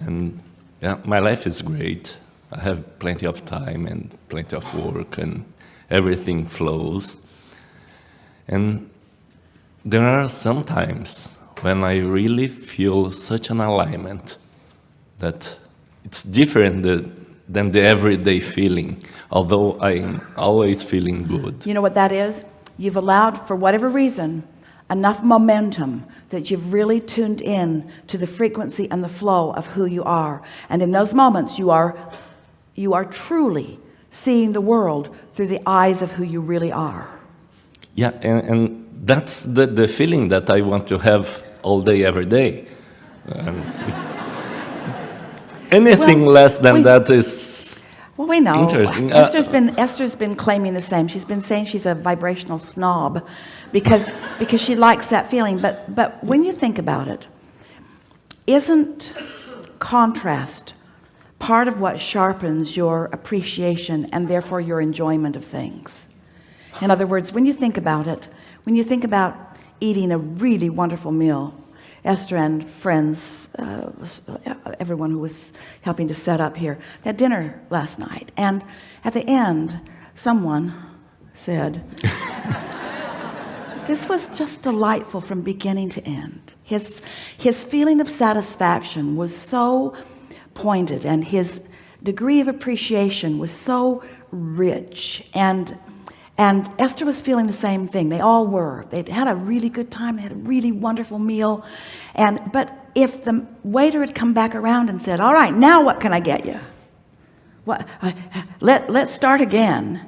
And yeah, my life is great. I have plenty of time and plenty of work, and everything flows. And there are some times when I really feel such an alignment that it's different than the everyday feeling, although I'm always feeling good. You know what that is? You've allowed, for whatever reason, enough momentum that you've really tuned in to the frequency and the flow of who you are. And in those moments, you are truly seeing the world through the eyes of who you really are. Yeah, and that's the feeling that I want to have all day, every day. Anything less than that is we know. Interesting. Esther's been claiming the same. She's been saying she's a vibrational snob because she likes that feeling. But when you think about it, isn't contrast part of what sharpens your appreciation and therefore your enjoyment of things? In other words, when you think about it, when you think about eating a really wonderful meal, Esther and friends, everyone who was helping to set up here, had dinner last night, and at the end someone said, this was just delightful from beginning to end. His feeling of satisfaction was so pointed, and his degree of appreciation was so rich, and Esther was feeling the same thing. They all were. They'd had a really good time. They had a really wonderful meal. But if the waiter had come back around and said, all right, now what can I get you? Let's start again.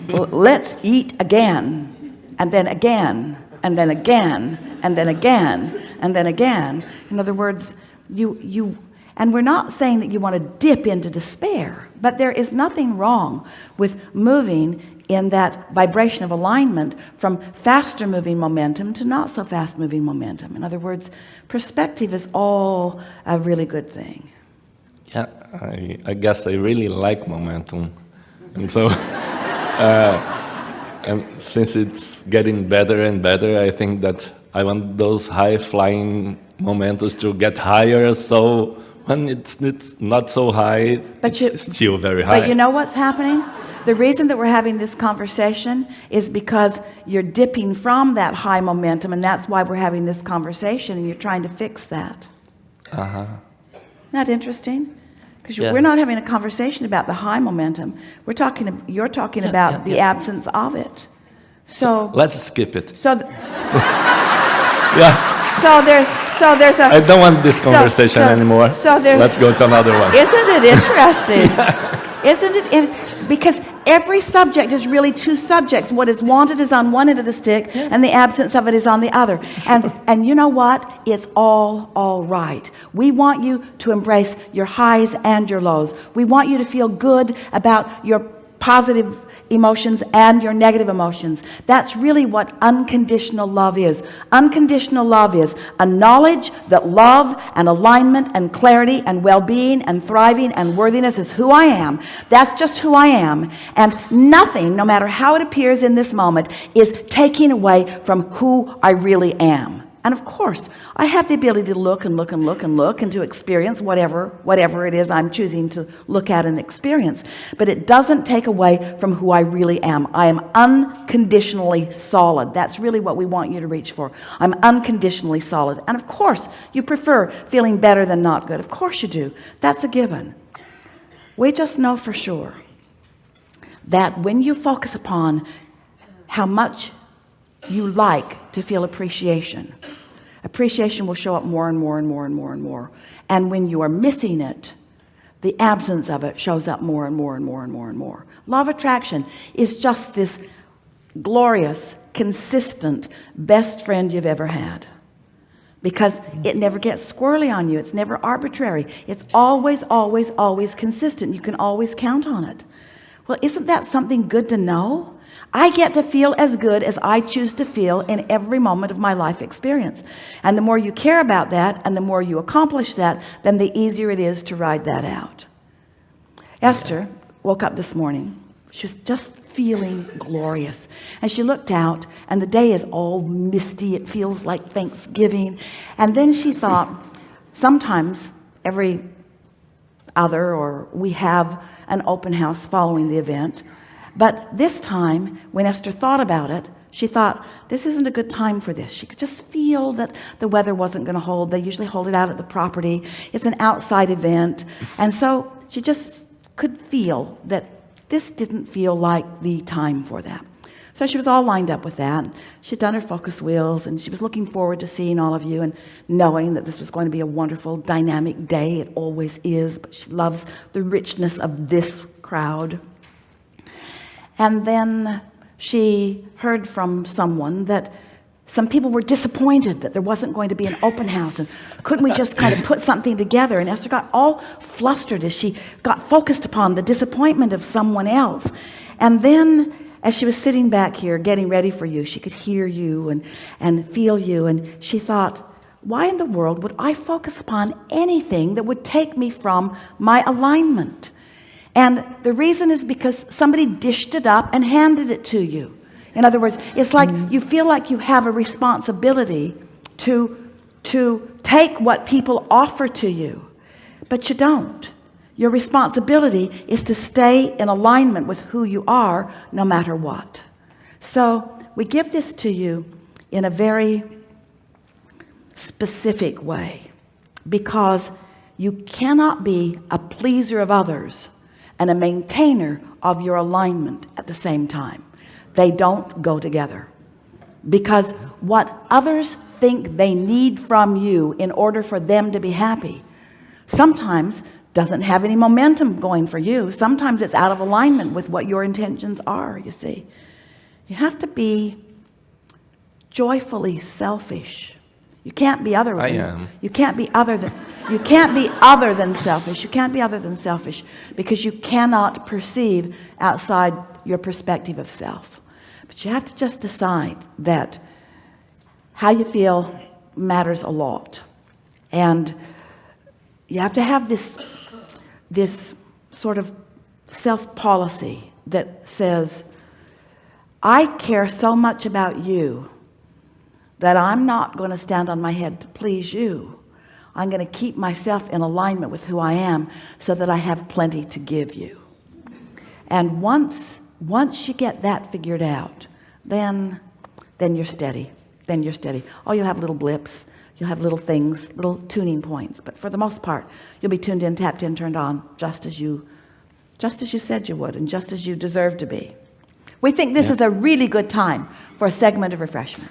Let's eat again. And then again. And then again. And then again. And then again. In other words, and we're not saying that you want to dip into despair, but there is nothing wrong with moving in that vibration of alignment from faster moving momentum to not so fast moving momentum. In other words, perspective is all a really good thing. Yeah, I guess I really like momentum. And so, and since it's getting better and better, I think that I want those high-flying momentos to get higher, so when it's not so high, it's still very high. But you know what's happening? The reason that we're having this conversation is because you're dipping from that high momentum, and that's why we're having this conversation, and you're trying to fix that. Uh-huh. Isn't that interesting? Because we're not having a conversation about the high momentum. You're talking about the absence of it. So let's skip it. So yeah. So there's a. I don't want this conversation anymore. Let's go to another one. Isn't it interesting? Isn't it? Because every subject is really two subjects. What is wanted is on one end of the stick, and the absence of it is on the other. And you know what? It's all right. We want you to embrace your highs and your lows. We want you to feel good about your positive emotions and your negative emotions. That's really what unconditional love is. Unconditional love is a knowledge that love and alignment and clarity and well-being and thriving and worthiness is who I am. That's just who I am. And nothing, no matter how it appears in this moment, is taking away from who I really am. And of course, I have the ability to look and look and look and look and to experience whatever it is I'm choosing to look at and experience. But it doesn't take away from who I really am. I am unconditionally solid. That's really what we want you to reach for. I'm unconditionally solid. And of course, you prefer feeling better than not good. Of course you do. That's a given. We just know for sure that when you focus upon how much you like to feel appreciation will show up more and more and more and more and more. And when you are missing it, the absence of it shows up more and more and more and more and more. Law of attraction is just this glorious, consistent best friend you've ever had, because it never gets squirrely on you. It's never arbitrary. It's always, always, always consistent. You can always count on it. Well, isn't that something good to know? I get to feel as good as I choose to feel in every moment of my life experience. And the more you care about that and the more you accomplish that, then the easier it is to ride that out. Esther woke up this morning. She was just feeling glorious. And she looked out, and the day is all misty. It feels like Thanksgiving. And then she thought, sometimes every other, or we have an open house following the event. But this time, when Esther thought about it, she thought, this isn't a good time for this. She could just feel that the weather wasn't going to hold. They usually hold it out at the property. It's an outside event. And so she just could feel that this didn't feel like the time for that. So she was all lined up with that. She'd done her focus wheels, and she was looking forward to seeing all of you and knowing that this was going to be a wonderful, dynamic day. It always is, but she loves the richness of this crowd. And then she heard from someone that some people were disappointed that there wasn't going to be an open house, and couldn't we just kind of put something together? And Esther got all flustered as she got focused upon the disappointment of someone else. And then as she was sitting back here getting ready for you, she could hear you and feel you, and she thought, why in the world would I focus upon anything that would take me from my alignment? And the reason is because somebody dished it up and handed it to you. In other words, it's like you feel like you have a responsibility to take what people offer to you, but you don't. Your responsibility is to stay in alignment with who you are, no matter what. So we give this to you in a very specific way, because you cannot be a pleaser of others and a maintainer of your alignment at the same time. They don't go together, because what others think they need from you in order for them to be happy sometimes doesn't have any momentum going for you. Sometimes it's out of alignment with what your intentions are, you see. You have to be joyfully selfish. You can't be other than, I am. You can't be other than selfish. You can't be other than selfish, because you cannot perceive outside your perspective of self. But you have to just decide that how you feel matters a lot. And you have to have this sort of self-policy that says, I care so much about you that I'm not going to stand on my head to please you. I'm going to keep myself in alignment with who I am, so that I have plenty to give you. And once you get that figured out, then you're steady. Then you're steady. Oh, you'll have little blips. You'll have little things, little tuning points. But for the most part, you'll be tuned in, tapped in, turned on, just as you said you would, and just as you deserve to be. We think this is a really good time for a segment of refreshment.